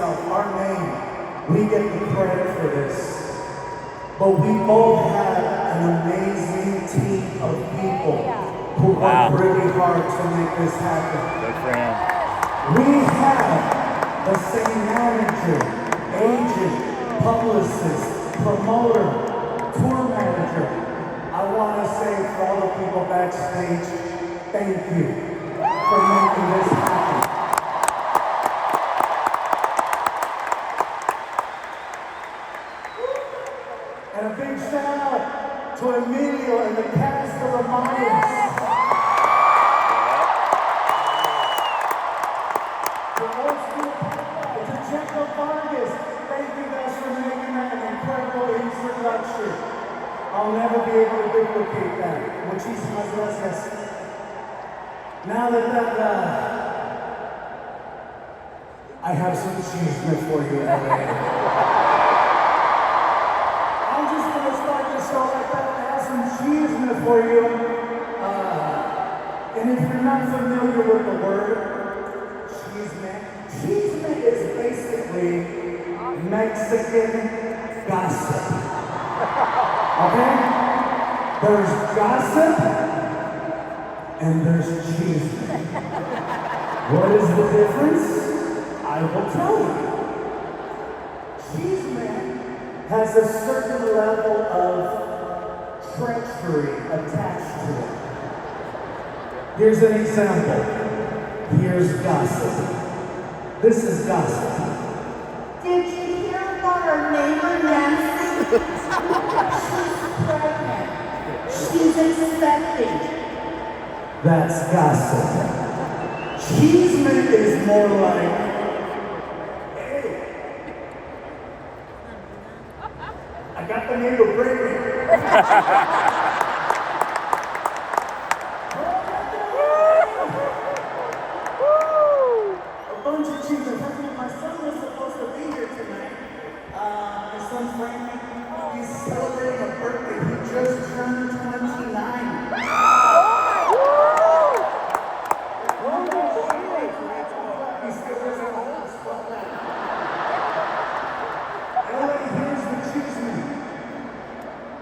myself, our name, we get the credit for this. But we both have an amazing team of people who work really hard to make this happen. Good for him. We have the same manager, agent, publicist, promoter, tour manager. I want to say for all the people backstage, thank you for making this happen. And a big shout out to Emilio and the cast of the Mayans. To Checo Vargas, thank you guys for making that an incredible introduction. I'll never be able to duplicate that. Muchísimas gracias. Now that I have some cheesemate for you, LA. I'm just gonna start the show like that. I have some cheesemate for you. And if you're not familiar with the word cheesemate, cheesemate is basically Mexican gossip. Okay? There's gossip and there's cheesemate. What is the difference? I will tell you. Cheesemate has a certain level of treachery attached to it. Here's an example. Here's gossip. This is gossip. Did you hear about our neighbor Nancy? She's pregnant. She's expecting. That's gossip. Cheesemate is more like, hey, I got the neighbor pregnant. A bunch of cheesemate. My son was supposed to be here tonight. My son Frank, he's celebrating a birthday. He just turned 29.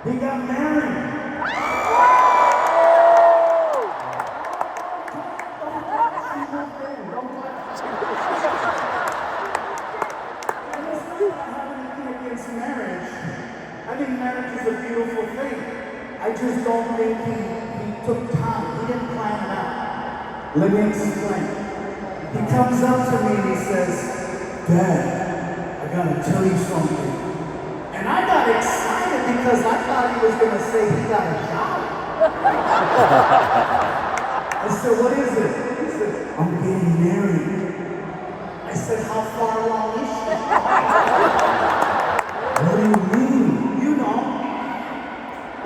He got married. Against marriage. I think marriage is a beautiful thing. I just don't think he took time. He didn't plan it out. Let me explain. He comes up to me and he says, Dad, I gotta tell you something. And I got excited because I thought he was going to say he got a job. I said, what is it? He said, I'm getting married. I said, how far along is she? What do you mean? You know.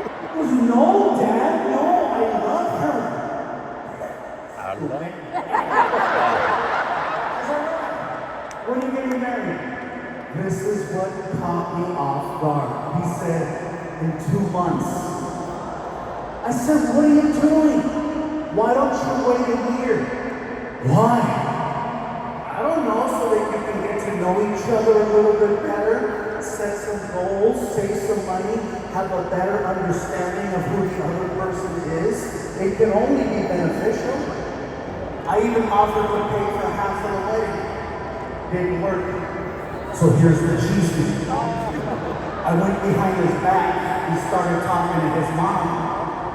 He goes, no, Dad, no, I love her. I love her. When are you getting married? This is what caught me off guard. He said, in 2 months. I said, what are you doing? Why don't you wait a year? Why? I don't know, so that you can get to know each other a little bit better, set some goals, save some money, have a better understanding of who the other person is. It can only be beneficial. I even offered to pay for half of the wedding. Didn't work. So here's the cheeseman. I went behind his back and started talking to his mom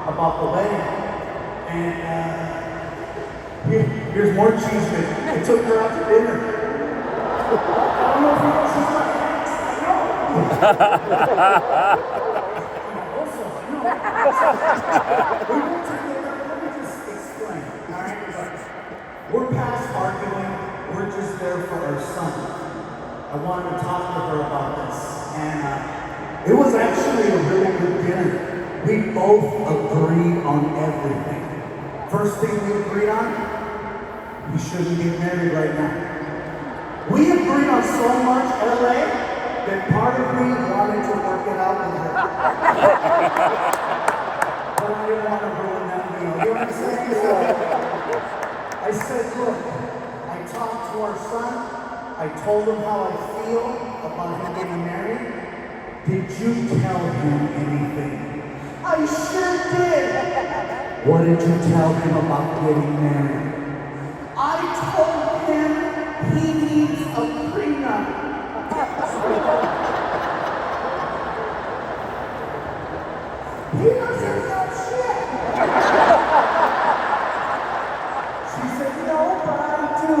about the wedding. And here's more cheeseman. I took her out to dinner. I don't know if you know she's my ex. I know. We went together. Let me just explain. All right? We're past arguing. We're just there for our son. I wanted to talk to her about this, and it was actually a really good dinner. We both agreed on everything. First thing we agreed on, we shouldn't get married right now. We agreed on so much, LA, that part of me wanted to work it out with her. But I didn't want to ruin that meal. You know what I'm saying? So I said, look, I talked to our son. I told him how I feel about him getting married. Did you tell him anything? I sure did. What did you tell him about getting married? I told him he needs a prenup. He doesn't know shit. She said, no, but I do.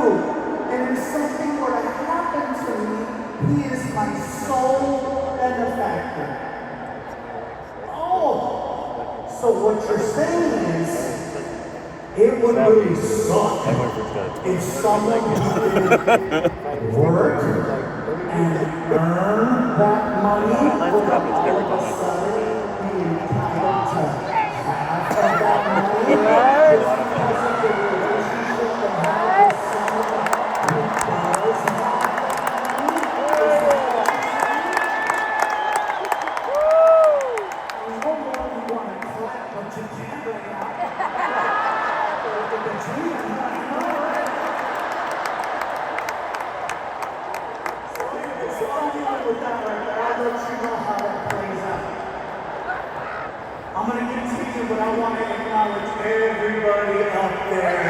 And if something were to happen to me, he is my sole benefactor. Oh, so what you're saying is, it would really suck if someone who did work and earn that money would all of a sudden be entitled to half of that money just because of the relationship they have with someone who does have that money. I know you want to clap, but you can't right now. I'm going to continue, but I want to acknowledge everybody up there.